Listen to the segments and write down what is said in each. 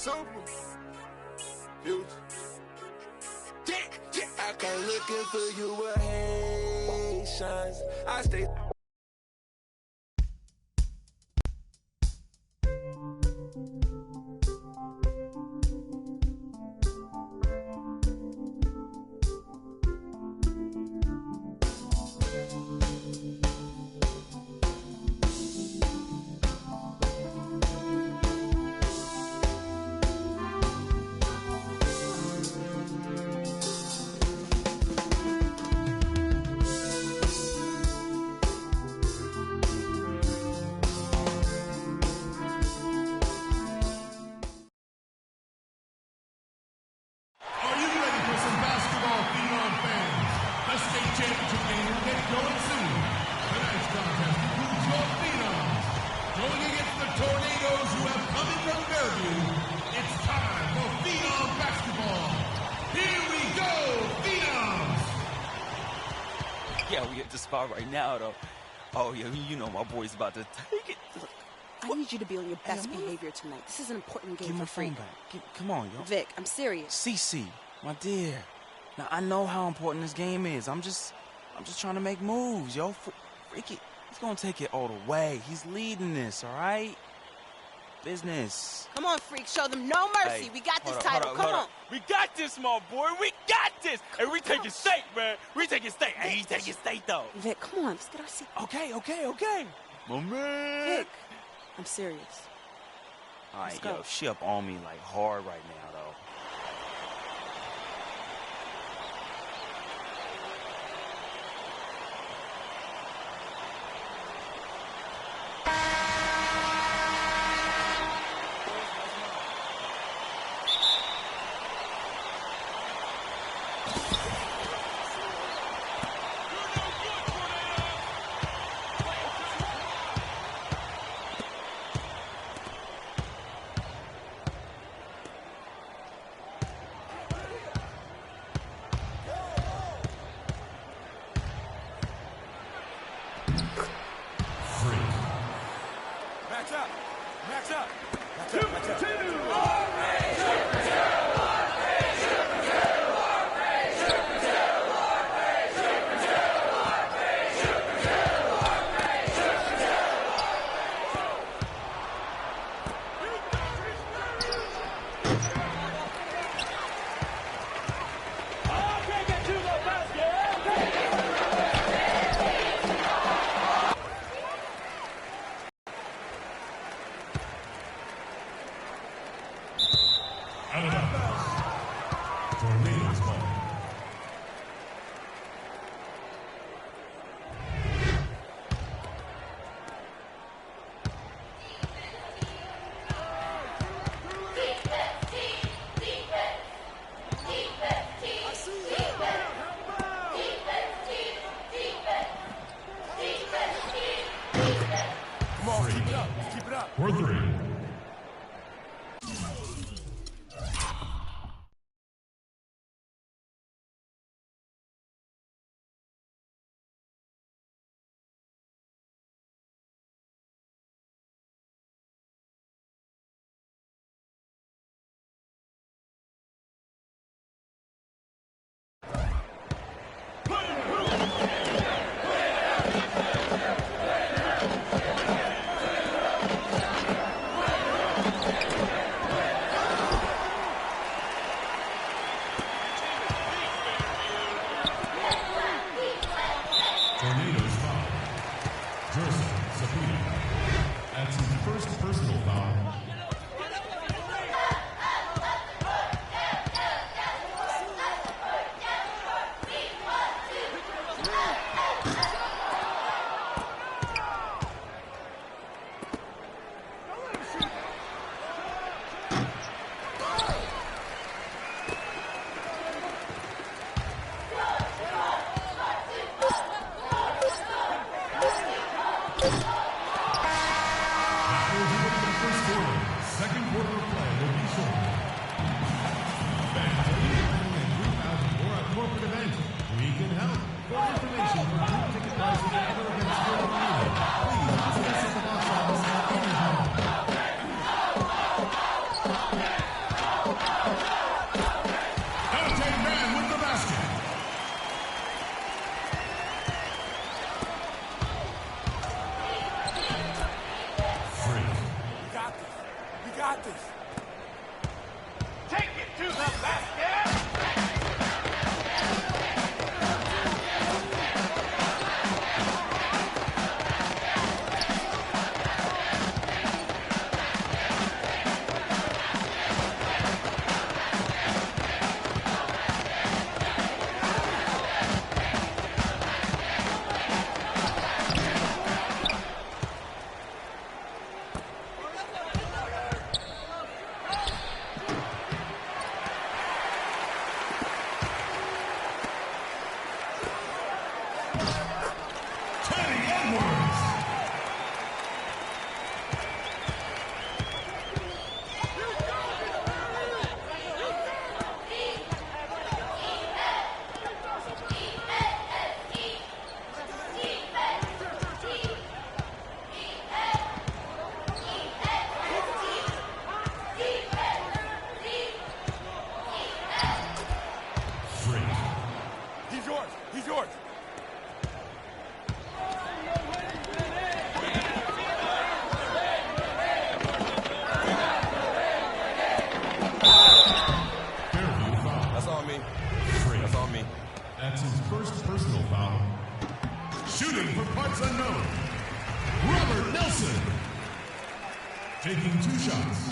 Super. Future. I come looking for you with Haitians. I stay. Yeah, we at the spot right now, though. Oh, yeah, you know my boy's about to take it. I need you to be on your best behavior tonight. This is an important game Give my for Freak. phone back. Come on, yo. Vic, I'm serious. Cece, my dear. Now, I know how important this game is. I'm just trying to make moves, yo. Freaky, he's gonna take it all the way. He's leading this, all right? Business. Come on, Freak. Show them no mercy. Hey, We got this hold title. up, Come hold on. up. We got this, my boy. We got this. And we taking state, man. We taking state. Hey, he's taking state, though. Vic, come on. Let's get our seat. Okay. My man. Vic, I'm serious. All right, Let's go. yo, she up on me like hard right now, though. Match up. Out of bounds. Tornado's ball. Come on, keep it up. Keep it up. 4-3. Out-of-take man with the basket. Free. You got this. You got this. Take it to the basket! He's yours. That's on me. That's on me. That's his first personal foul. Shooting for parts unknown. Robert Nelson. Taking 2 shots.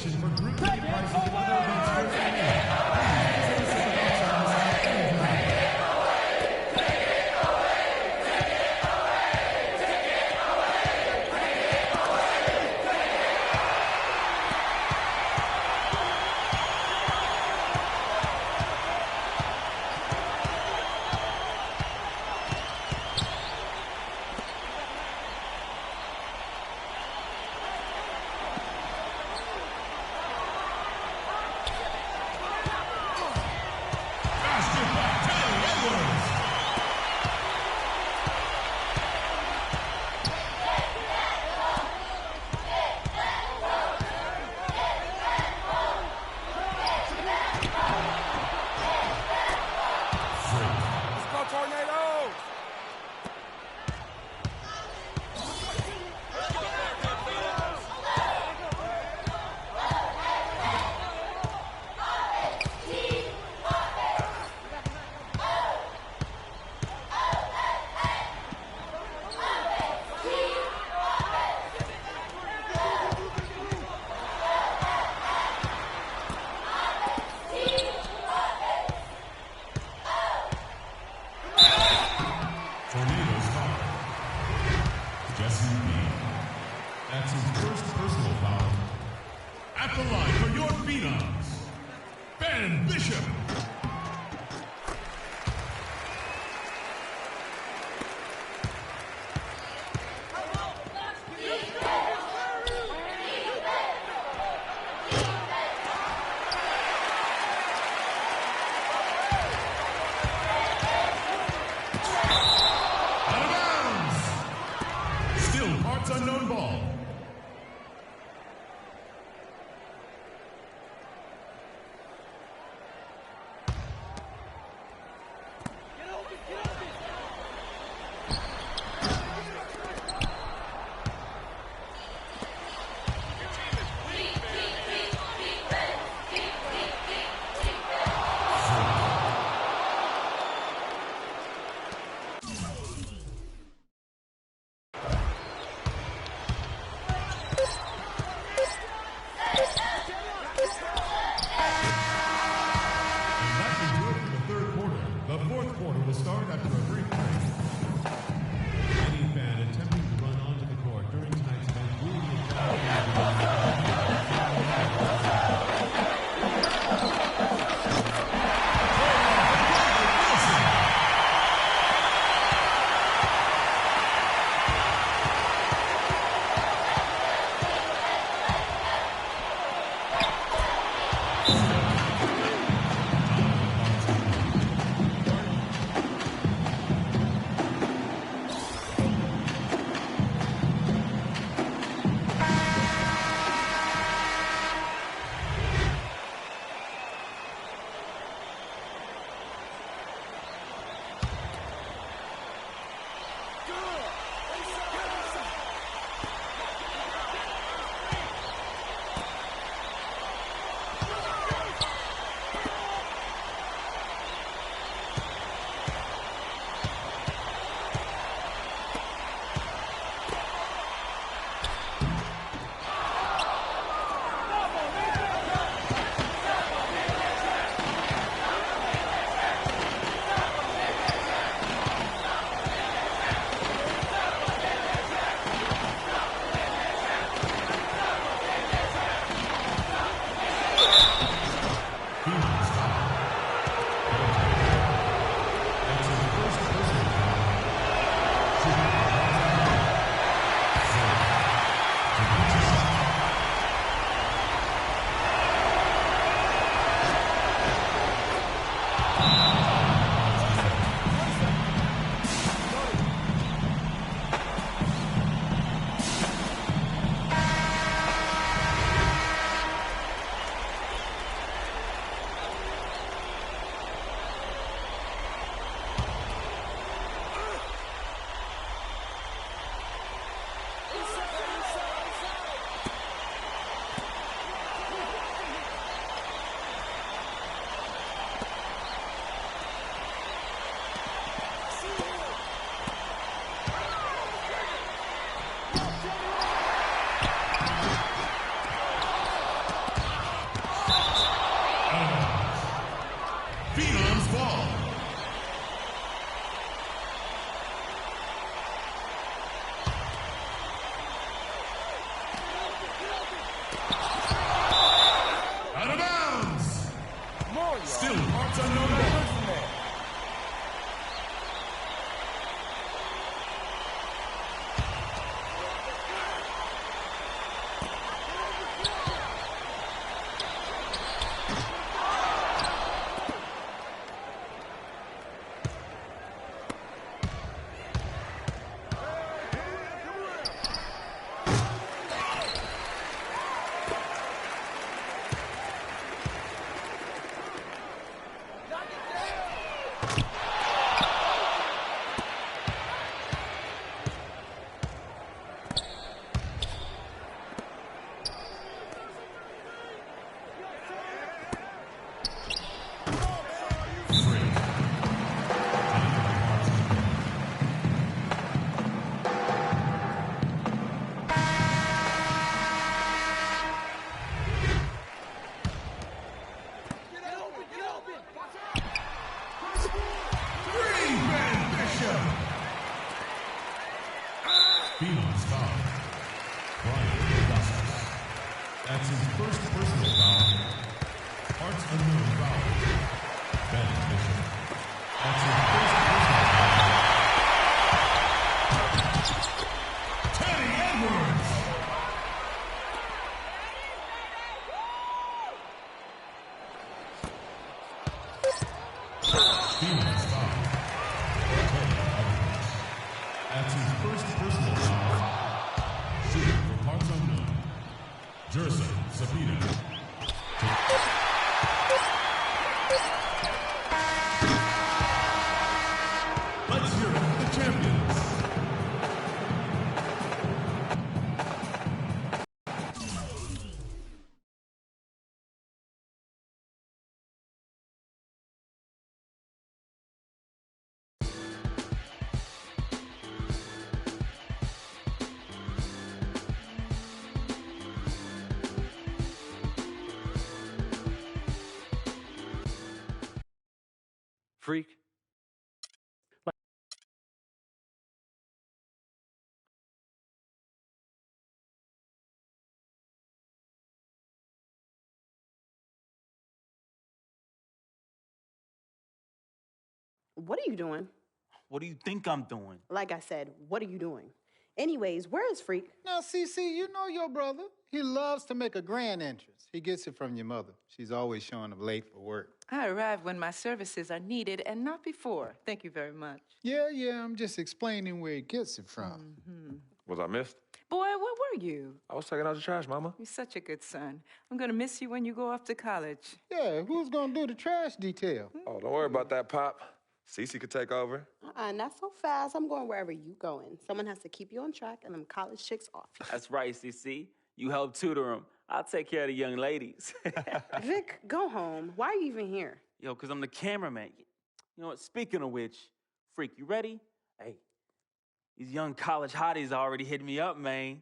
For group ticket prices and other events for That's his first personal foul. At the line for your Phenoms, Ben Bishop. Out of bounds. Still parts unknown ball. That's his first personal foul. Parts unknown foul. Bad Bishop. That's his first personal foul. Teddy Edwards. Stevens foul. Teddy Edwards. That's his first personal foul. Shooting for parts unknown. Jerson Sabina. Let's hear it for the champions. Freak. What are you doing? What do you think I'm doing? Like I said, what are you doing? Anyways, where is Freak? Now, CC, you know your brother. He loves to make a grand entrance. He gets it from your mother. She's always showing up late for work. I arrive when my services are needed and not before. Thank you very much. Yeah, I'm just explaining where he gets it from. Was I missed? Boy, where were you? I was taking out the trash, Mama. You're such a good son. I'm going to miss you when you go off to college. Yeah, who's gonna do the trash detail? Oh, don't worry about that, Pop. Cece could take over. Not so fast. I'm going wherever you going. Someone has to keep you on track and them college chicks off. That's right, CC. You help tutor him. I'll take care of the young ladies. Vic, go home. Why are you even here? Yo, because I'm the cameraman. You know what? Speaking of which, Freak, you ready? Hey, these young college hotties already hit me up, man.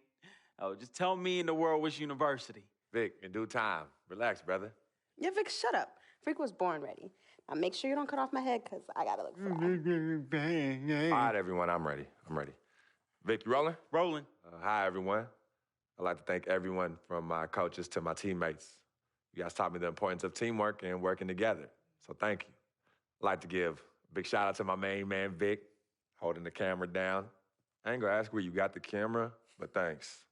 Oh, just tell me in the world which university. Vic, in due time. Relax, brother. Yeah, Vic, shut up. Freak was born ready. Now make sure you don't cut off my head because I gotta look fly. All right, everyone, I'm ready. Vic, you rolling? Rolling. Hi, everyone. I'd like to thank everyone from my coaches to my teammates. You guys taught me the importance of teamwork and working together, so thank you. I'd like to give a big shout out to my main man, Vic, holding the camera down. I ain't gonna ask where you got the camera, but thanks.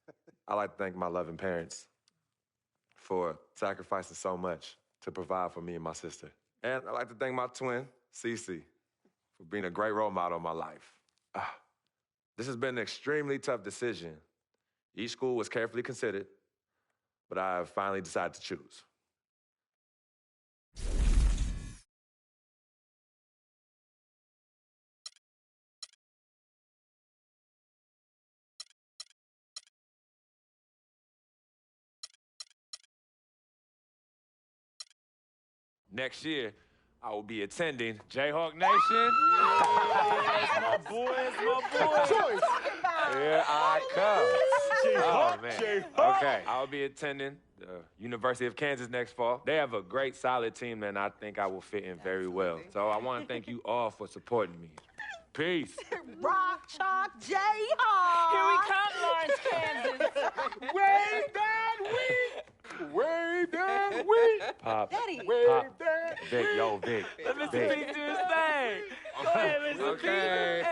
I'd like to thank my loving parents for sacrificing so much to provide for me and my sister. And I'd like to thank my twin, Cece, for being a great role model in my life. This has been an extremely tough decision. Each school was carefully considered, but I have finally decided to choose. Next year, I will be attending Jayhawk Nation. My boy. Here I come. Oh, man. Okay, I'll be attending the University of Kansas next fall. They have a great, solid team, and I think I will fit in very well. So I want to thank you all for supporting me. Peace. Rock, chalk, Jayhawk. Here we come, Lawrence, Kansas. Way down weak! Way down weak! Pop. Daddy. Way Pop. down Vic, yo, Vic. Let Mr. Vic. Pete do his thing. Go ahead, Mr. Pete. Okay.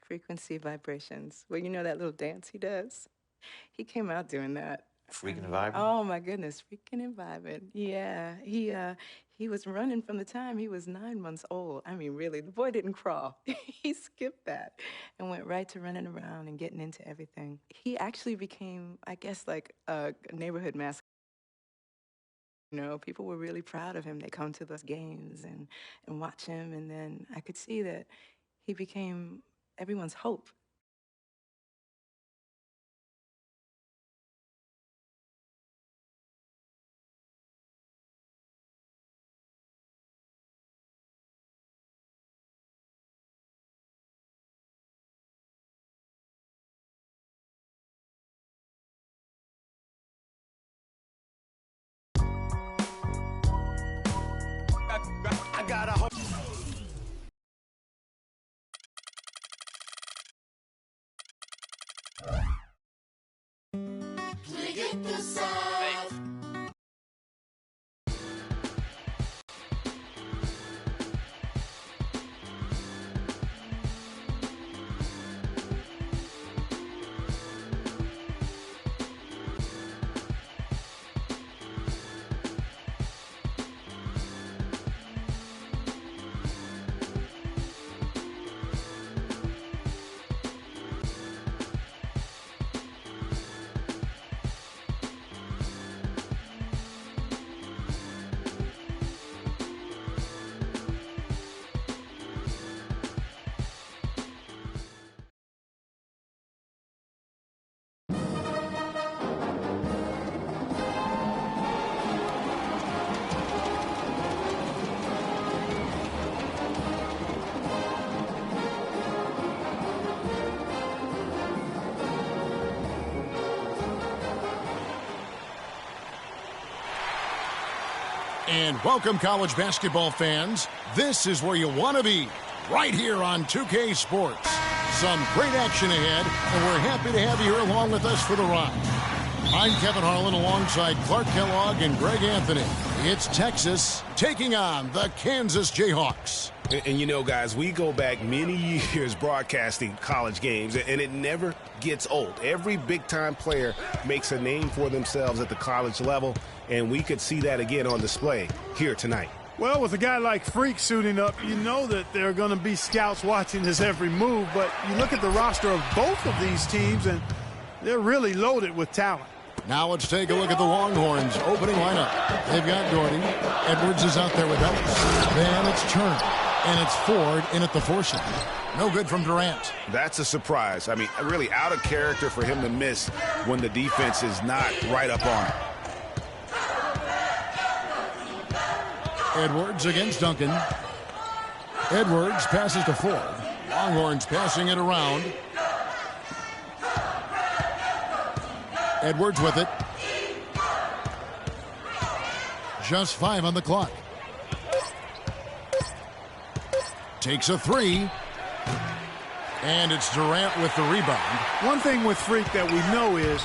Frequency vibrations. Well, you know that little dance he does? He came out doing that. Freaking and vibing. Oh my goodness, freaking and vibing. Yeah, he was running from the time he was 9 months old. I mean, really, the boy didn't crawl. He skipped that and went right to running around and getting into everything. He actually became, I guess, like a neighborhood mascot. You know, people were really proud of him. They come to those games and watch him, and then I could see that he became everyone's hope. pick a side. And welcome, college basketball fans. This is where you want to be, right here on 2K Sports. Some great action ahead, and we're happy to have you here along with us for the ride. I'm Kevin Harlan alongside Clark Kellogg and Greg Anthony. It's Texas taking on the Kansas Jayhawks. And you know, guys, we go back many years broadcasting college games, and it never gets old. Every big-time player makes a name for themselves at the college level, and we could see that again on display here tonight. Well, with a guy like Freak suiting up, you know that there are going to be scouts watching his every move, but you look at the roster of both of these teams, and they're really loaded with talent. Now let's take a look at the Longhorns' opening lineup. They've got Gordy. Edwards is out there with Ellis. Then it's Turner. And it's Ford in at the 4 slot. No good from Durant. That's a surprise. I mean, really out of character for him to miss when the defense is not right up on him. Edwards against Duncan. Edwards passes to Ford. Longhorns passing it around. Edwards with it. Just 5 on the clock. Takes a 3. And it's Durant with the rebound. One thing with Freak that we know is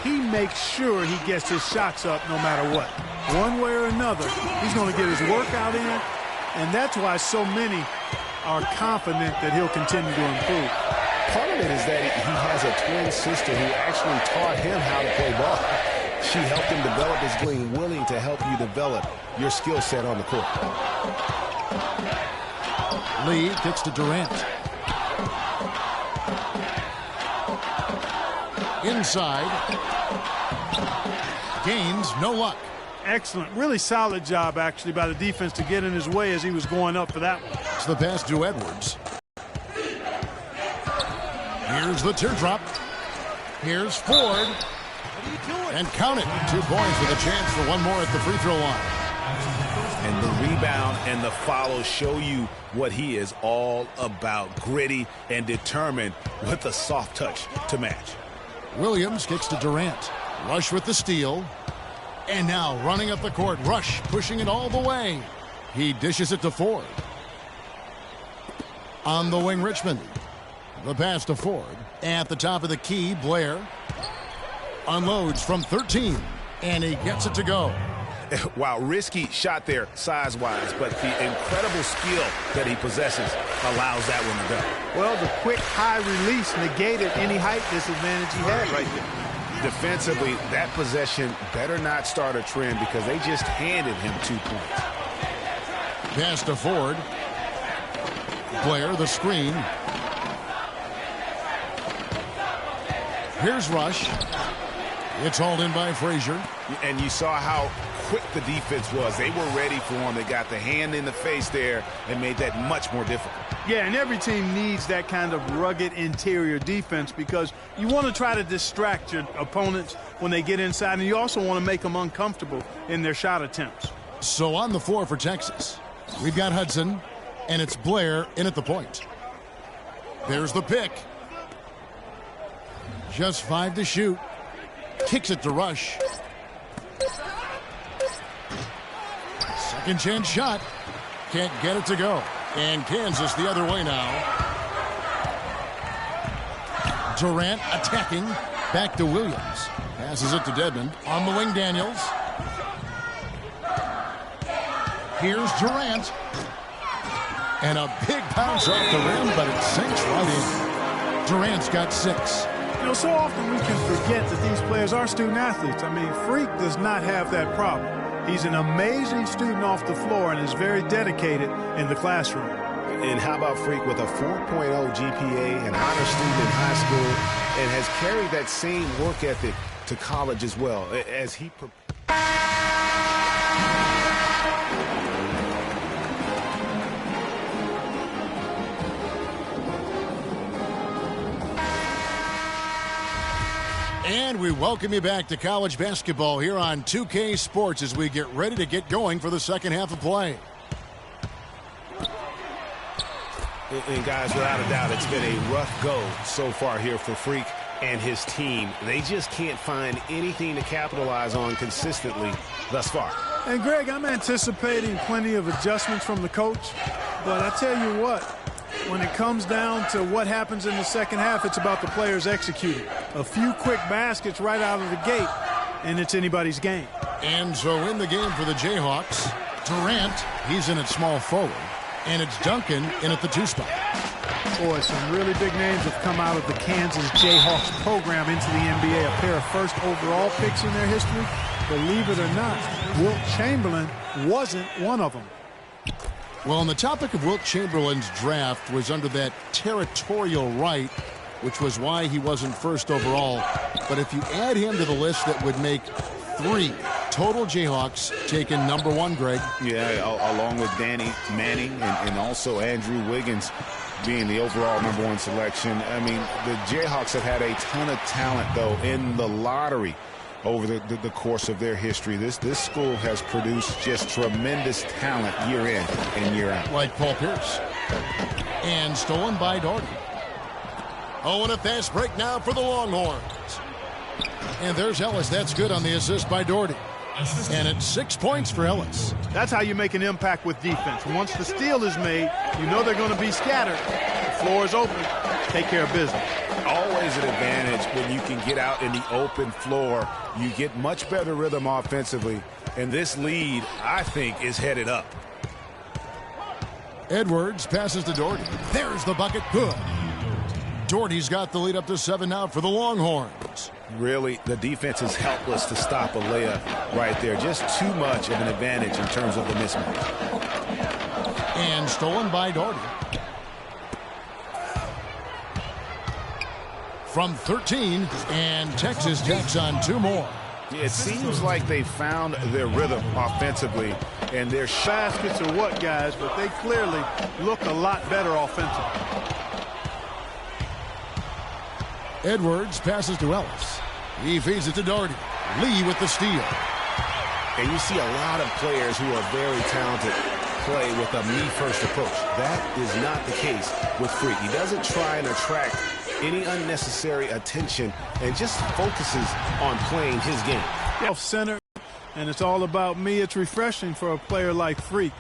he makes sure he gets his shots up no matter what. One way or another, he's going to get his workout in, and that's why so many are confident that he'll continue to improve. Part of it is that he has a twin sister who actually taught him how to play ball. She helped him develop his game, willing to help you develop your skill set on the court. Lee kicks to Durant. Inside. Gaines, no luck. Excellent. Really solid job, actually, by the defense to get in his way as he was going up for that one. It's the pass to Edwards. Here's the teardrop. Here's Ford. And count it. 2 points with a chance for one more at the free throw line. And the rebound and the follow show you what he is all about. Gritty and determined with a soft touch to match. Williams kicks to Durant. Rush with the steal. And now running up the court. Rush pushing it all the way. He dishes it to Ford. On the wing, Richmond. The pass to Ford. At the top of the key, Blair. Unloads from 13. And he gets it to go. Wow, risky shot there size-wise, but the incredible skill that he possesses allows that one to go. Well, the quick high release negated any height disadvantage he had right there. Defensively, that possession better not start a trend because they just handed him 2 points. Pass to Ford. Blair, the screen. Here's Rush. It's hauled in by Frazier. And you saw how quick the defense was. They were ready for him. They got the hand in the face there and made that much more difficult. Yeah, and every team needs that kind of rugged interior defense because you want to try to distract your opponents when they get inside, and you also want to make them uncomfortable in their shot attempts. So on the floor for Texas, we've got Hudson, and it's Blair in at the point. There's the pick. Just 5 to shoot. Kicks it to Rush. Second chance shot. Can't get it to go. And Kansas the other way now. Durant attacking. Back to Williams. Pass Passes it to Dedmon. On the wing, Daniels. Here's Durant. And a big bounce off the rim, but it sinks right in. Durant's got 6. You know, so often we can forget that these players are student athletes. I mean, Freak does not have that problem. He's an amazing student off the floor and is very dedicated in the classroom. And how about Freak with a 4.0 GPA, an honor student in high school, and has carried that same work ethic to college as well as he And we welcome you back to college basketball here on 2K Sports as we get ready to get going for the second half of play. And guys, without a doubt, it's been a rough go so far here for Freak and his team. They just can't find anything to capitalize on consistently thus far. And Greg, I'm anticipating plenty of adjustments from the coach, but I tell you what, when it comes down to what happens in the second half, it's about the players executing. A few quick baskets right out of the gate, and it's anybody's game. And so in the game for the Jayhawks, Durant, he's in at small forward, and it's Duncan in at the 2 spot. Boy, some really big names have come out of the Kansas Jayhawks program into the NBA. A pair of first overall picks in their history. Believe it or not, Wilt Chamberlain wasn't one of them. Well, on the topic of Wilt Chamberlain's draft was under that territorial right, which was why he wasn't first overall. But if you add him to the list, that would make 3 total Jayhawks taken number 1, Greg. Yeah, along with Danny Manning and also Andrew Wiggins being the overall number 1 selection. I mean, the Jayhawks have had a ton of talent, though, in the lottery over the course of their history. This school has produced just tremendous talent year in and year out. Like Paul Pierce. And stolen by Doherty. Oh, and a fast break now for the Longhorns. And there's Ellis. That's good on the assist by Doherty. And it's 6 points for Ellis. That's how you make an impact with defense. Once the steal is made, you know they're going to be scattered. The floor is open. Take care of business. Always an advantage when you can get out in the open floor. You get much better rhythm offensively. And this lead, I think, is headed up. Edwards passes to Doherty. There's the bucket. Good. Doherty's got the lead up to 7 now for the Longhorns. Really, the defense is helpless to stop a layup right there. Just too much of an advantage in terms of the mismatch. And stolen by Doherty. From 13, and Texas jacks on 2 more. It seems like they found their rhythm offensively, and their baskets are what, guys, but they clearly look a lot better offensively. Edwards passes to Ellis. He feeds it to Doherty. Lee with the steal. And you see a lot of players who are very talented play with a me-first approach. That is not the case with Freak. He doesn't try and attract any unnecessary attention and just focuses on playing his game. Off-center, and it's all about me. It's refreshing for a player like Freak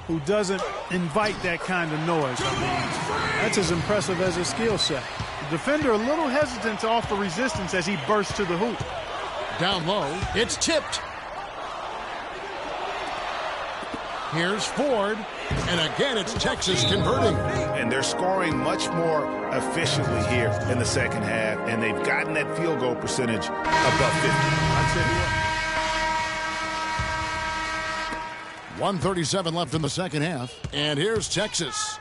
who doesn't invite that kind of noise. I mean, that's as impressive as his skill set. The defender a little hesitant to offer resistance as he bursts to the hoop. Down low, it's tipped. Here's Ford, and again it's Texas converting. And they're scoring much more efficiently here in the second half, and they've gotten that field goal percentage above 50. I tell you what. 1:37 left in the second half, and here's Texas.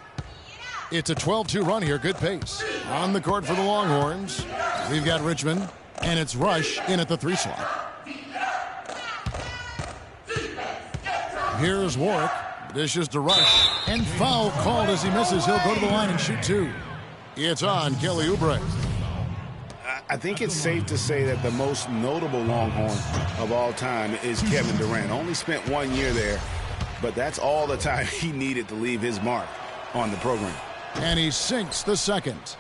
It's a 12-2 run here, good pace. On the court for the Longhorns, we've got Richmond, and it's Rush in at the 3 slot. Here's Warwick, dishes to Rush, and foul called as he misses. He'll go to the line and shoot 2. It's on Kelly Oubre. I think it's safe to say that the most notable Longhorn of all time is Kevin Durant. Only spent 1 year there, but that's all the time he needed to leave his mark on the program. And he sinks the second.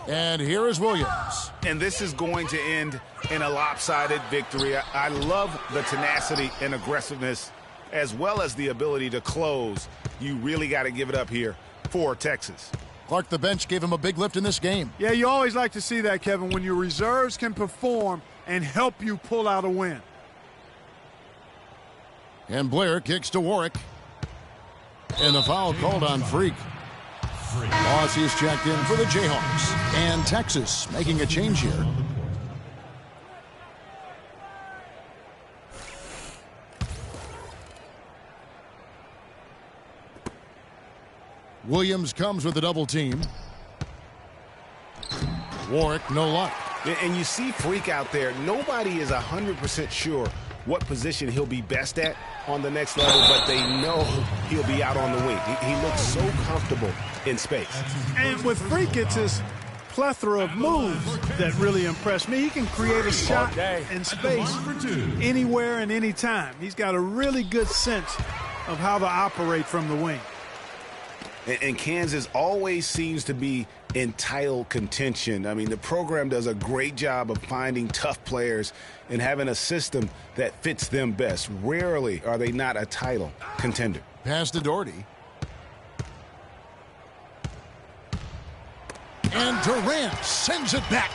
And here is Williams. And this is going to end in a lopsided victory. I love the tenacity and aggressiveness as well as the ability to close. You really got to give it up here for Texas. Clark, the bench gave him a big lift in this game. Yeah, you always like to see that, Kevin, when your reserves can perform and help you pull out a win. And Blair kicks to Warwick. And the foul called on Freak. Moss is checked in for the Jayhawks. And Texas making a change here. Williams comes with a double team. Warwick, no luck. And you see Freak out there. Nobody is 100% sure what position he'll be best at on the next level, but they know he'll be out on the wing. He looks so comfortable in space. And with Freak, it's his plethora of moves that really impress me. He can create a shot in space anywhere and anytime. He's got a really good sense of how to operate from the wing. And Kansas always seems to be in title contention. I mean, the program does a great job of finding tough players and having a system that fits them best. Rarely are they not a title contender. Pass to Doherty. And Durant sends it back.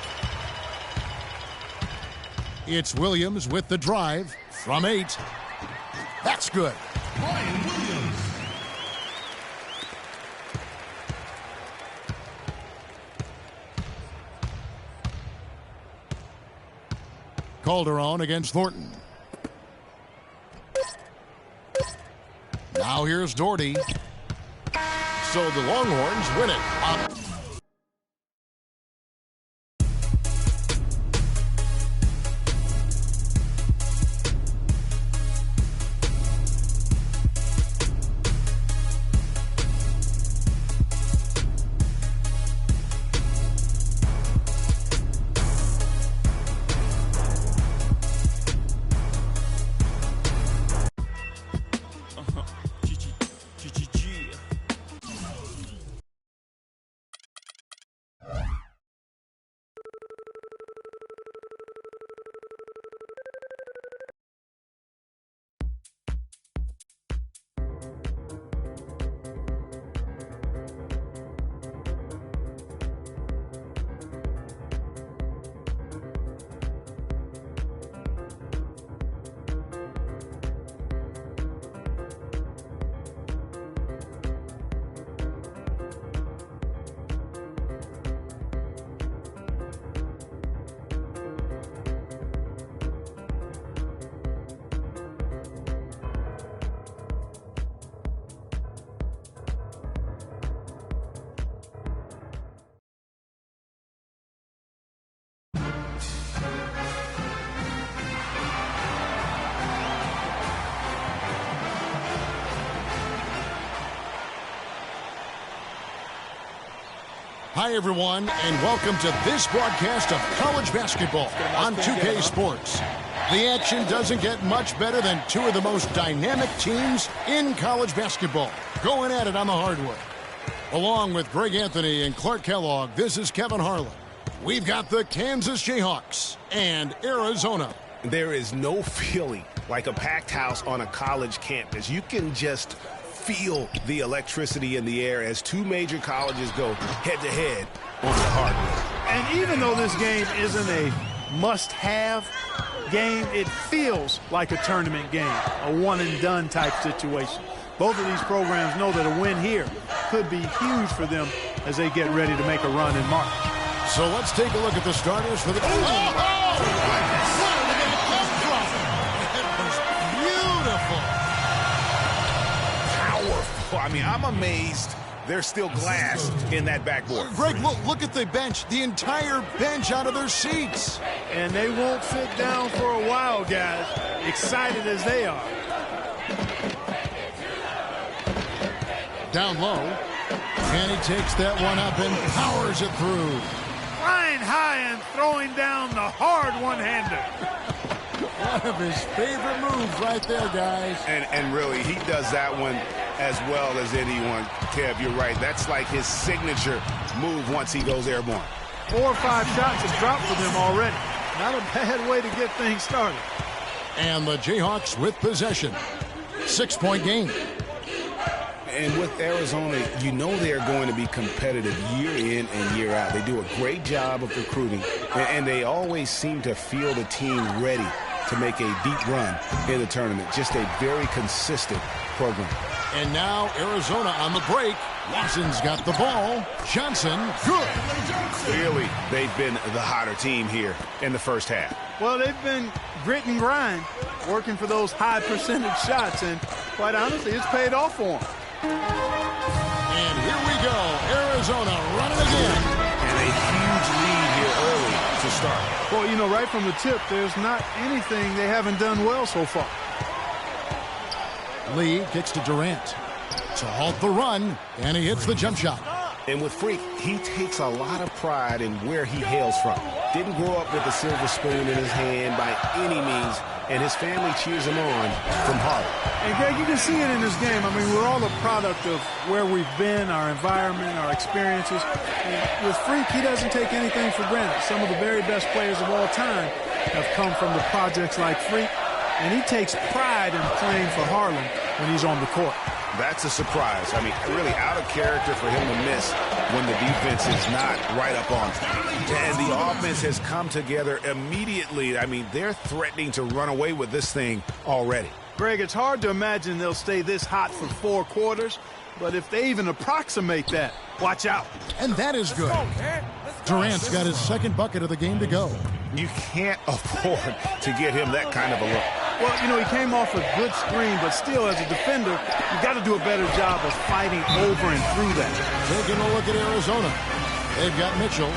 It's Williams with the drive from 8. That's good. Brian Williams. Calderon against Thornton. Now here's Doherty. So the Longhorns win it. Hi, everyone, and welcome to this broadcast of college basketball on 2K Sports. The action doesn't get much better than two of the most dynamic teams in college basketball going at it on the hardwood. Along with Greg Anthony and Clark Kellogg, this is Kevin Harlan. We've got the Kansas Jayhawks and Arizona. There is no feeling like a packed house on a college campus. You can just feel the electricity in the air as two major colleges go head-to-head on the hardwood. And even though this game isn't a must-have game, it feels like a tournament game, a one-and-done type situation. Both of these programs know that a win here could be huge for them as they get ready to make a run in March. So let's take a look at the starters for the... Where did that come from? It was beautiful. Powerful. I mean, I'm amazed there's still glass in that backboard. Greg, look at the bench. The entire bench out of their seats. And they won't sit down for a while, guys, excited as they are. Down low. And he takes that one up and powers it through. Flying high and throwing down the hard one-hander. One of his favorite moves right there, guys. And really, he does that one as well as anyone. Kev, you're right. That's like his signature move once he goes airborne. 4 or 5 shots have dropped for them already. Not a bad way to get things started. And the Jayhawks with possession. 6-point game. And with Arizona, you know they are going to be competitive year in and year out. They do a great job of recruiting, and they always seem to feel the team ready to make a deep run in the tournament. Just a very consistent program. And now Arizona on the break. Watson's got the ball. Johnson, good. Clearly, they've been the hotter team here in the first half. Well, they've been grit and grind, working for those high percentage shots, and quite honestly, it's paid off for them. And here we go. Arizona running again. And a huge lead here early to start. Well, you know, right from the tip, there's not anything they haven't done well so far. Lee kicks to Durant to halt the run, and he hits the jump shot. And with Freak, he takes a lot of pride in where he hails from. Didn't grow up with a silver spoon in his hand by any means, and his family cheers him on from Harlem. And Greg, you can see it in this game. I mean, we're all a product of where we've been, our environment, our experiences. And with Freak, he doesn't take anything for granted. Some of the very best players of all time have come from the projects like Freak, and he takes pride in playing for Harlem when he's on the court. That's a surprise. I mean, really out of character for him to miss when the defense is not right up on him. And the offense has come together immediately. I mean, they're threatening to run away with this thing already. Greg, it's hard to imagine they'll stay this hot for 4 quarters, but if they even approximate that, watch out. And that is good. Durant's got his second bucket of the game to go. You can't afford to get him that kind of a look. Well, you know, he came off a good screen, but still, as a defender, you got to do a better job of fighting over and through that. Taking a look at Arizona. They've got Mitchell.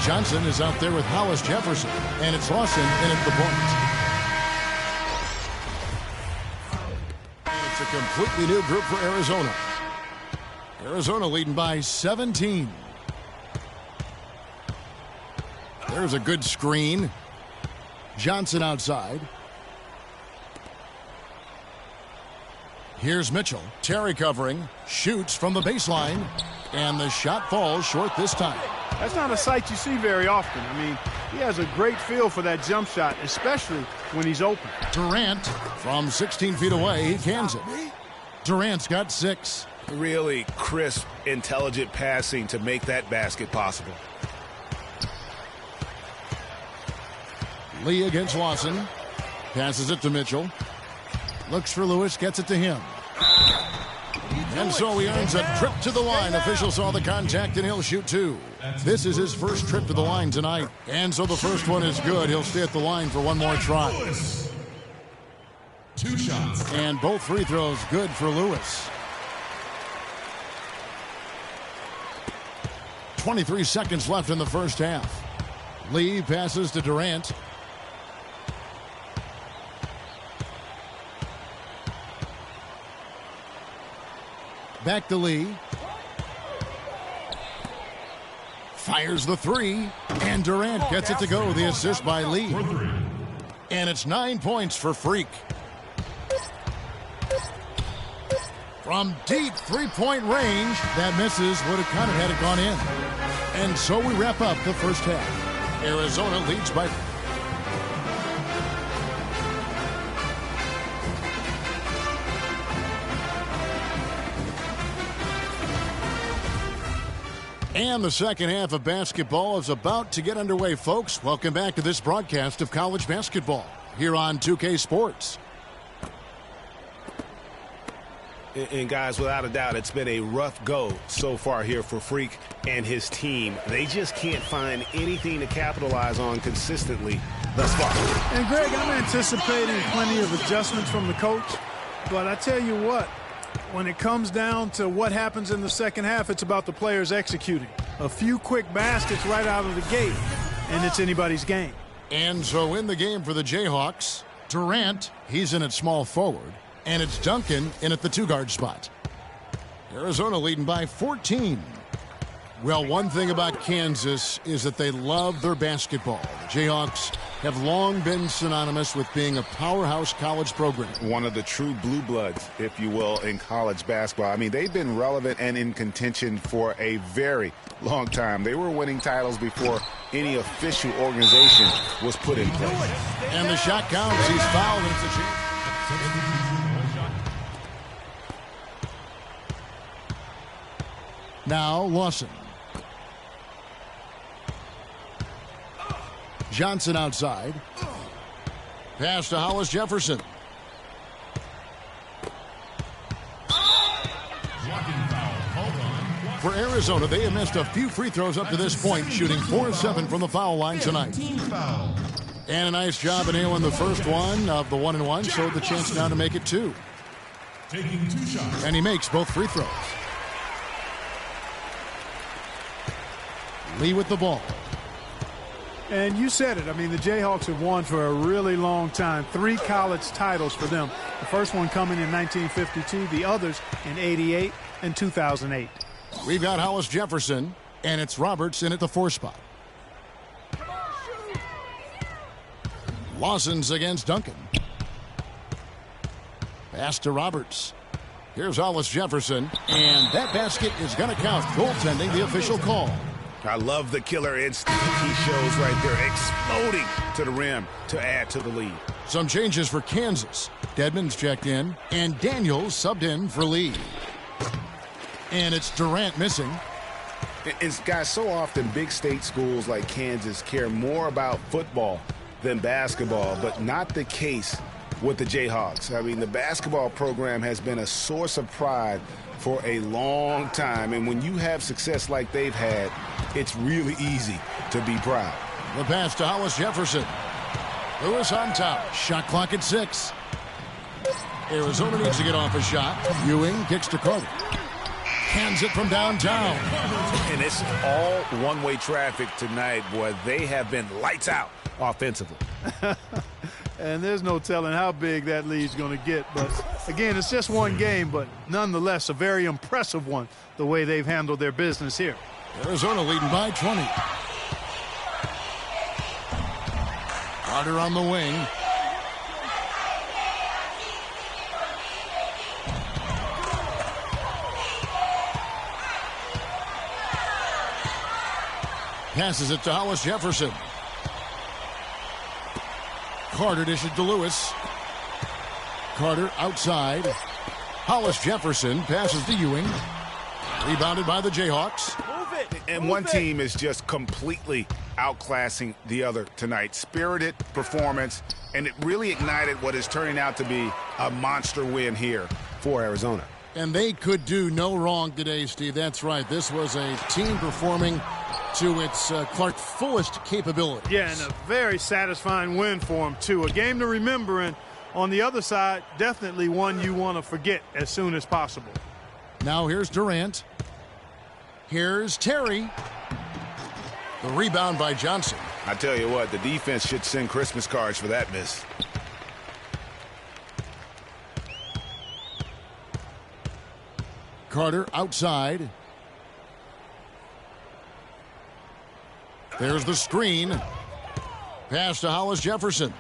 Johnson is out there with Hollis Jefferson, and it's Lawson in at the point. It's a completely new group for Arizona. Arizona leading by 17. There's a good screen. Johnson outside. Here's Mitchell. Terry covering. Shoots from the baseline. And the shot falls short this time. That's not a sight you see very often. I mean, he has a great feel for that jump shot, especially when he's open. Durant from 16 feet away. He cans it. Durant's got 6. Really crisp, intelligent passing to make that basket possible. Lee against Lawson. Passes it to Mitchell. Looks for Lewis, gets it to him. And so he earns a trip to the line. Official saw the contact, and he'll shoot 2. This is his first trip to the line tonight. And so the first one is good. He'll stay at the line for one more try. 2 shots. And both free throws good for Lewis. 23 seconds left in the first half. Lee passes to Durant. Back to Lee. Fires the 3. And Durant gets it to go. The assist by Lee. And it's 9 points for Freak. From deep three-point range, that misses. Would have kind of had it gone in. And so we wrap up the first half. Arizona leads by... And the second half of basketball is about to get underway, folks. Welcome back to this broadcast of college basketball here on 2K Sports. And guys, without a doubt, it's been a rough go so far here for Freak and his team. They just can't find anything to capitalize on consistently thus far. And Greg, I'm anticipating plenty of adjustments from the coach, but I tell you what, when it comes down to what happens in the second half, it's about the players executing. A few quick baskets right out of the gate, and it's anybody's game. And so in the game for the Jayhawks, Durant, he's in at small forward, and it's Duncan in at the 2-guard spot. Arizona leading by 14. Well, one thing about Kansas is that they love their basketball. The Jayhawks have long been synonymous with being a powerhouse college program. One of the true blue bloods, if you will, in college basketball. I mean, they've been relevant and in contention for a very long time. They were winning titles before any official organization was put in place. And the shot counts. He's fouled, and it's a chance. Now Lawson. Johnson outside. Pass to Hollis Jefferson. For Arizona, they have missed a few free throws up to this point, shooting 4-7 from the foul line tonight. And a nice job of nailing the first one of the 1-and-1, so the chance now to make it 2. Taking 2 shots. And he makes both free throws. Lee with the ball. And you said it. I mean, the Jayhawks have won for a really long time. 3 college titles for them. The first one coming in 1952, the others in 88 and 2008. We've got Hollis Jefferson, and it's Roberts in at the 4 spot. Lawson's against Duncan. Pass to Roberts. Here's Hollis Jefferson, and that basket is going to count. Goaltending, the official call. I love the killer instinct he shows right there, exploding to the rim to add to the lead. Some changes for Kansas. Dedmon's checked in, and Daniels subbed in for Lee. And it's Durant missing. It's, guys, so often big state schools like Kansas care more about football than basketball, but not the case with the Jayhawks. I mean, the basketball program has been a source of pride for a long time, and when you have success like they've had, it's really easy to be proud. The pass to Hollis Jefferson. Lewis on top. Shot clock at 6. Arizona needs to get off a shot. Ewing kicks to Carter. Hands it from downtown. And it's all one-way traffic tonight, boy. They have been lights out offensively. And there's no telling how big that lead's going to get. But, again, it's just one game, but nonetheless a very impressive one, the way they've handled their business here. Arizona leading by 20. Carter on the wing. Passes it to Hollis Jefferson. Carter dishes to Lewis. Carter outside. Hollis Jefferson passes to Ewing. Rebounded by the Jayhawks. And one team is just completely outclassing the other tonight. Spirited performance, and it really ignited what is turning out to be a monster win here for Arizona. And they could do no wrong today, Steve. That's right. This was a team performing to its Clark fullest capability. Yeah, and a very satisfying win for them, too. A game to remember, and on the other side, definitely one you want to forget as soon as possible. Now here's Durant. Here's Terry. The rebound by Johnson. I tell you what, the defense should send Christmas cards for that miss. Carter outside. There's the screen. Pass to Hollis Jefferson.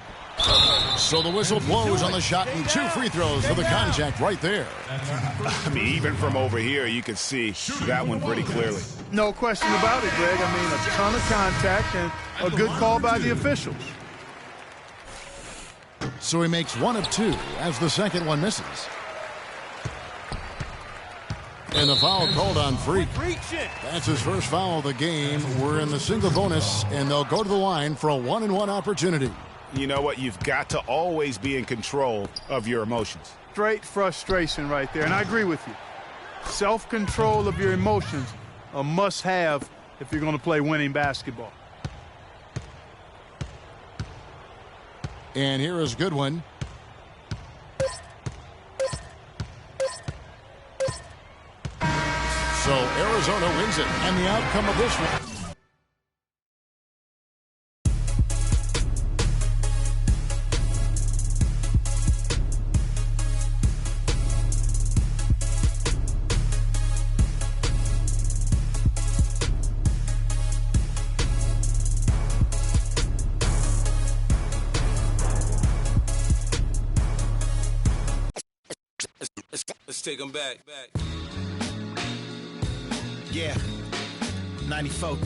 So the whistle blows on the shot, and 2 free throws for the contact right there. I mean, even from over here, you can see that one pretty clearly. No question about it, Greg. I mean, a ton of contact and a good call by the officials. So he makes 1 of 2 as the second one misses. And the foul called on Freak. That's his first foul of the game. We're in the single bonus, and they'll go to the line for a 1-and-1 opportunity. You know what? You've got to always be in control of your emotions. Straight frustration right there, and I agree with you. Self-control of your emotions, a must-have if you're going to play winning basketball. And here is Goodwin. So Arizona wins it, and the outcome of this one. Let's take them back. Yeah, 94.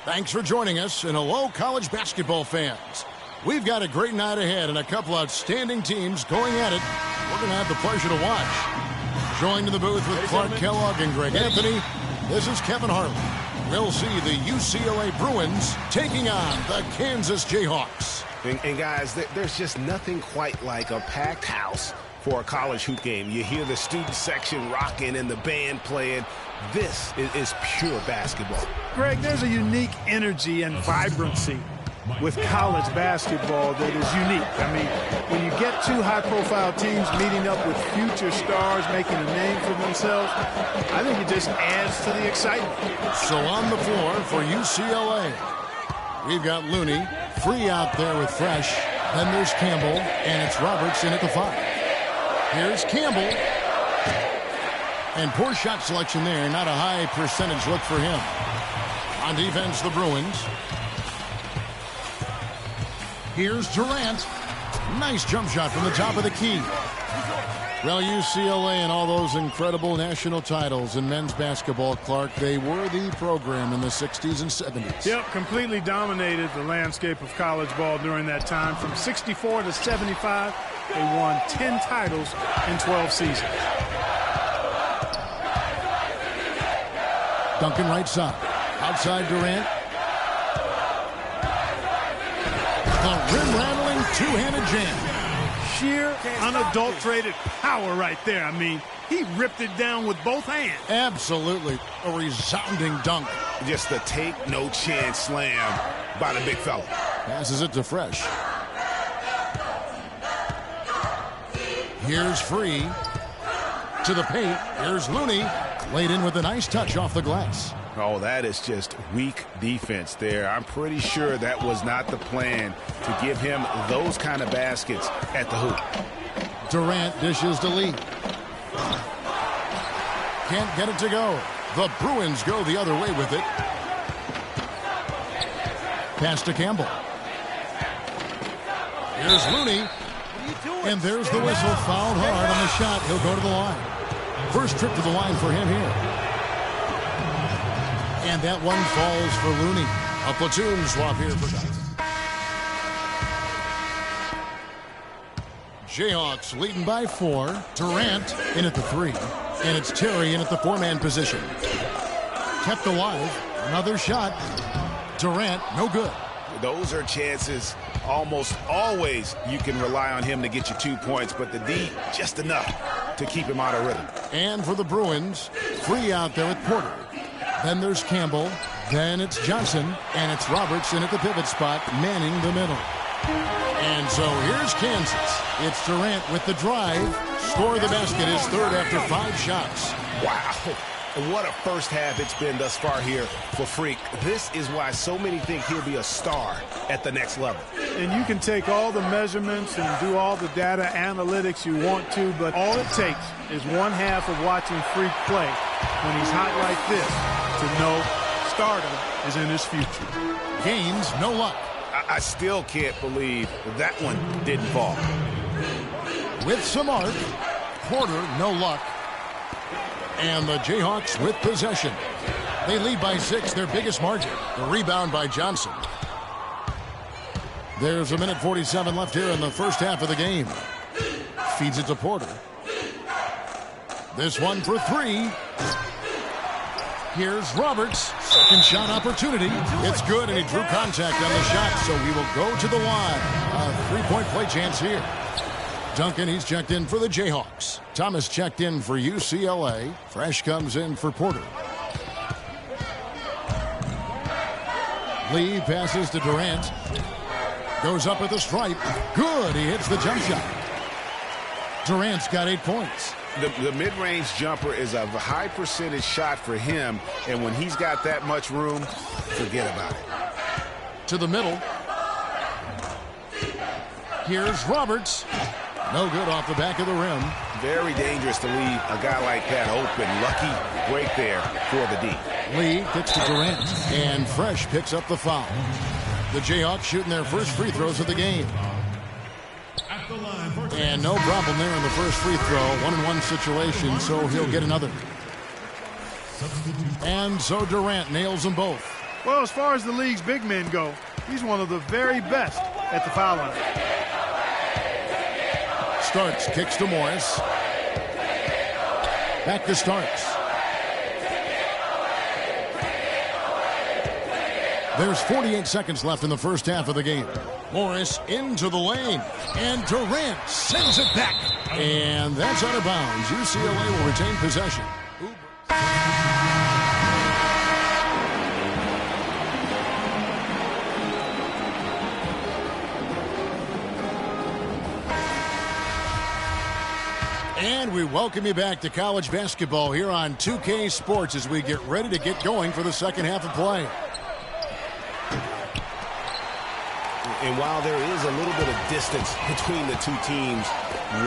Thanks for joining us, and hello, college basketball fans. We've got a great night ahead and a couple outstanding teams going at it. We're going to have the pleasure to watch. Joined in the booth with Clark Kellogg and Greg Anthony, this is Kevin Harlan. We'll see the UCLA Bruins taking on the Kansas Jayhawks. And guys, there's just nothing quite like a packed house for a college hoop game. You hear the student section rocking and the band playing. This is pure basketball. Greg, there's a unique energy and vibrancy with college basketball that is unique. I mean, when you get two high-profile teams meeting up with future stars making a name for themselves, I think it just adds to the excitement. So on the floor for UCLA, we've got Looney free out there with Fresh. Then there's Campbell, and it's Roberts in at the 5. Here's Campbell. And poor shot selection there. Not a high percentage look for him. On defense, the Bruins. Here's Durant. Nice jump shot from the top of the key. Well, UCLA and all those incredible national titles in men's basketball, Clark, they were the program in the 60s and 70s. Yep, completely dominated the landscape of college ball during that time. From 64 to 75, they won 10 titles in 12 seasons. Duncan right side. Outside Durant. The rim-rattling two-handed jam. Sheer, unadulterated power right there. I mean, he ripped it down with both hands. Absolutely. A resounding dunk. Just the take-no-chance slam by the big fella. Passes it to Fresh. Here's Free. To the paint. Here's Looney. Laid in with a nice touch off the glass. Oh, that is just weak defense there. I'm pretty sure that was not the plan to give him those kind of baskets at the hoop. Durant dishes to Lee. Can't get it to go. The Bruins go the other way with it. Pass to Campbell. Here's Looney. And there's the whistle. Fouled hard on the shot. He'll go to the line. First trip to the line for him here. And that one falls for Looney. A platoon swap here for Johnson. Jayhawks leading by 4. Durant in at the 3. And it's Terry in at the 4-man position. Kept alive. Another shot. Durant, no good. Those are chances almost always you can rely on him to get you 2 points, but the D, just enough to keep him out of rhythm. And for the Bruins, Free out there with Porter. Then there's Campbell. Then it's Johnson. And it's Roberts in at the pivot spot, manning the middle. And so here's Kansas. It's Durant with the drive. Score of the basket is third after 5 shots. Wow. What a first half it's been thus far here for Freak. This is why so many think he'll be a star at the next level. And you can take all the measurements and do all the data analytics you want to, but all it takes is one half of watching Freak play when he's hot like this to know stardom is in his future. Gaines, no luck. I still can't believe that one didn't fall. With some arc, Porter, no luck. And the Jayhawks with possession. They lead by 6, their biggest margin. The rebound by Johnson. There's 1:47 left here in the first half of the game. Feeds it to Porter. This one for 3. Here's Roberts. Second shot opportunity. It's good, and he drew contact on the shot, so he will go to the line. A 3-point play chance here. Duncan, he's checked in for the Jayhawks. Thomas checked in for UCLA. Fresh comes in for Porter. Lee passes to Durant. Goes up with a stripe. Good, he hits the jump shot. Durant's got 8 points. The mid-range jumper is a high percentage shot for him, and when he's got that much room, forget about it. To the middle. Here's Roberts. No good off the back of the rim. Very dangerous to leave a guy like that open. Lucky break there for the D. Lee kicks to Durant, and Fresh picks up the foul. The Jayhawks shooting their first free throws of the game. And no problem there in the first free throw. 1-on-1 situation, so he'll get another. And so Durant nails them both. Well, as far as the league's big men go, he's one of the very best at the foul line. Starks kicks to Morris. Back to Starks. There's 48 seconds left in the first half of the game. Morris into the lane, and Durant sends it back. And that's out of bounds. UCLA will retain possession. And we welcome you back to college basketball here on 2K Sports as we get ready to get going for the second half of play. And while there is a little bit of distance between the two teams,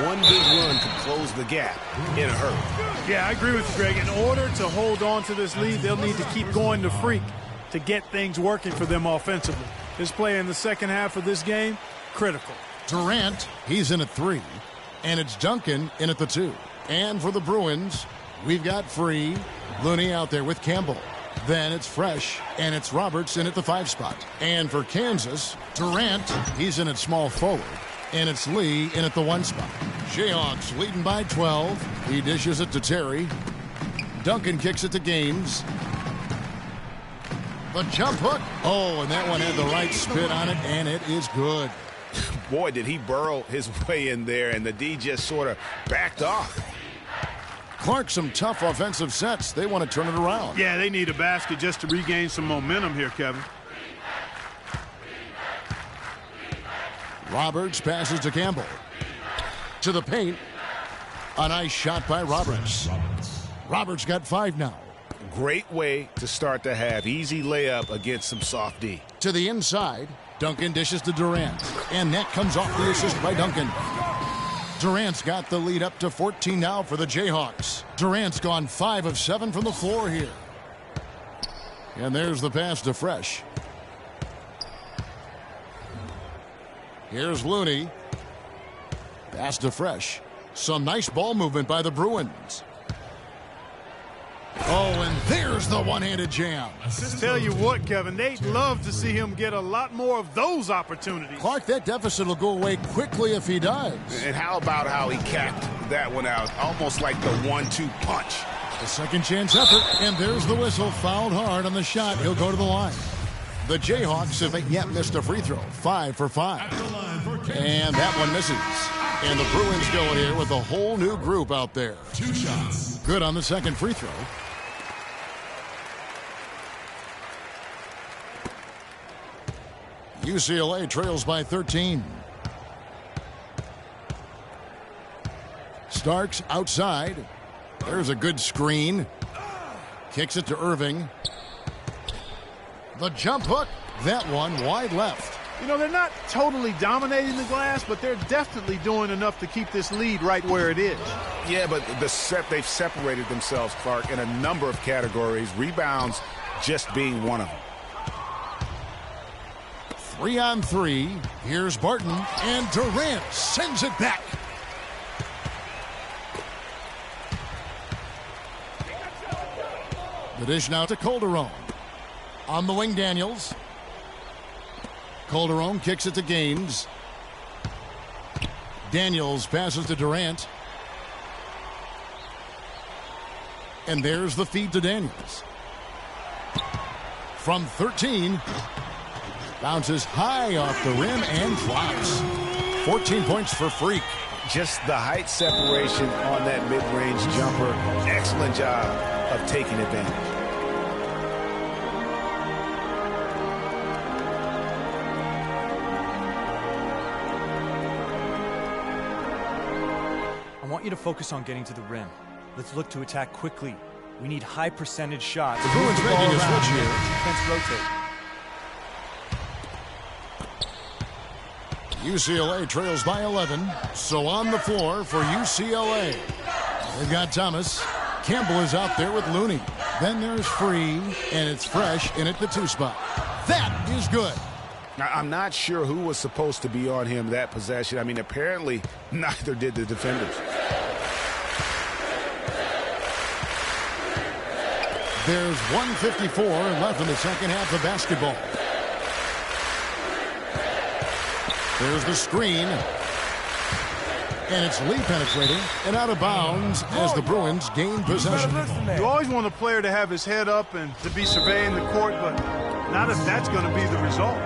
one big run could close the gap in a hurry. Yeah, I agree with you, Greg. In order to hold on to this lead, they'll need to keep going to Freak to get things working for them offensively. This play in the second half of this game, critical. Durant, he's in at 3. And it's Duncan in at the 2. And for the Bruins, we've got Free, Looney out there with Campbell. Then it's Fresh, and it's Roberts in at the 5 spot. And for Kansas, Durant, he's in at small forward. And it's Lee in at the 1 spot. Jayhawks leading by 12. He dishes it to Terry. Duncan kicks it to Gaines. The jump hook. Oh, and that one had the right spin on it, and it is good. Boy, did he burrow his way in there, and the D just sort of backed off. Clark, some tough offensive sets. They want to turn it around. Yeah, they need a basket just to regain some momentum here, Kevin. Roberts passes to Campbell. To the paint. A nice shot by Roberts. Roberts got 5 now. Great way to start the half. Easy layup against some soft D. To the inside. Duncan dishes to Durant. And that comes off the assist by Duncan. Durant's got the lead up to 14 now for the Jayhawks. Durant's gone 5 of 7 from the floor here. And there's the pass to Fresh. Here's Looney. Pass to Fresh. Some nice ball movement by the Bruins. Oh, and there's the one-handed jam. Tell you what, Kevin, they'd love to see him get a lot more of those opportunities. Clark, that deficit will go away quickly if he does. And how about how he capped that one out? Almost like the 1-2 punch. The second chance effort, and there's the whistle. Fouled hard on the shot. He'll go to the line. The Jayhawks haven't yet missed a free throw. 5 for 5. And that one misses. And the Bruins go here with a whole new group out there. 2 shots. Good on the second free throw. UCLA trails by 13. Starks outside. There's a good screen. Kicks it to Irving. The jump hook. That one wide left. You know, they're not totally dominating the glass, but they're definitely doing enough to keep this lead right where it is. Yeah, but they've separated themselves, Clark, in a number of categories. Rebounds just being one of them. 3 on 3. Here's Barton, and Durant sends it back. The dish now to Calderon. On the wing, Daniels. Calderon kicks it to Gaines. Daniels passes to Durant. And there's the feed to Daniels. From 13. Bounces high off the rim and flops. 14 points for Freak. Just the height separation on that mid-range jumper. Excellent job of taking advantage. I want you to focus on getting to the rim. Let's look to attack quickly. We need high percentage shots. The Bruins making a switch here. Defense rotate. UCLA trails by 11. So on the floor for UCLA. They've got Thomas. Campbell is out there with Looney. Then there's Free, and it's Fresh in at the 2 spot. That is good. Now, I'm not sure who was supposed to be on him that possession. I mean, apparently neither did the defenders. There's 1:54 left in the second half of basketball. There's the screen. And it's Lee penetrating and out of bounds as the Bruins gain possession. You always want a player to have his head up and to be surveying the court, but not if that's going to be the result.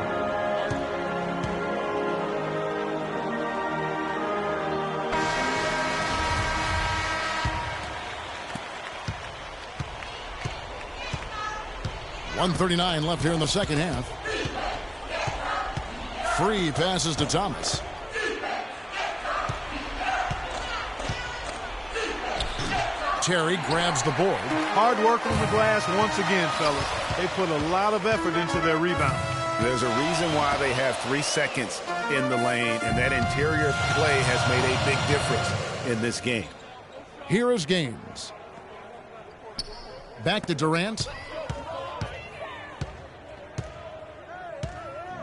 .139 left here in the second half. Free passes to Thomas. Terry grabs the board. Hard work on the glass once again, fellas. They put a lot of effort into their rebound. There's a reason why they have 3 seconds in the lane, and that interior play has made a big difference in this game. Here is Gaines. Back to Durant.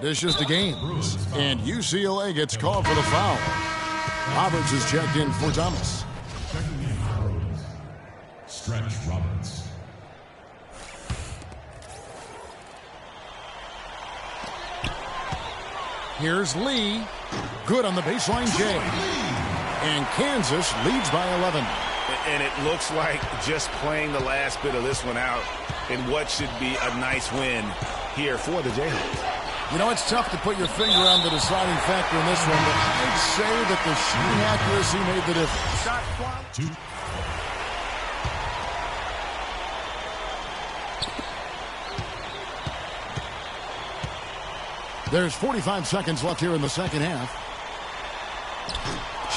Dishes to Gaines. And UCLA gets called for the foul. Roberts is checked in for Thomas. Stretch Roberts. Here's Lee. Good on the baseline, Jay. And Kansas leads by 11. And it looks like just playing the last bit of this one out in what should be a nice win here for the Jayhawks. You know, it's tough to put your finger on the deciding factor in this one, but I'd say that the shooting accuracy made the difference. Shot quality. There's 45 seconds left here in the second half.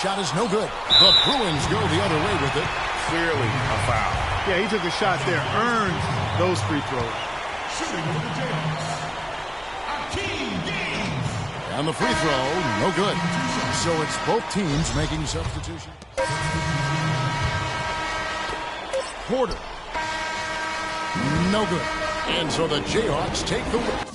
Shot is no good. The Bruins go the other way with it. Clearly a foul. Yeah, he took a shot there. Earned those free throws. Shooting for the Jayhawks. And the free throw, no good. So it's both teams making substitution. Porter. No good. And so the Jayhawks take the win.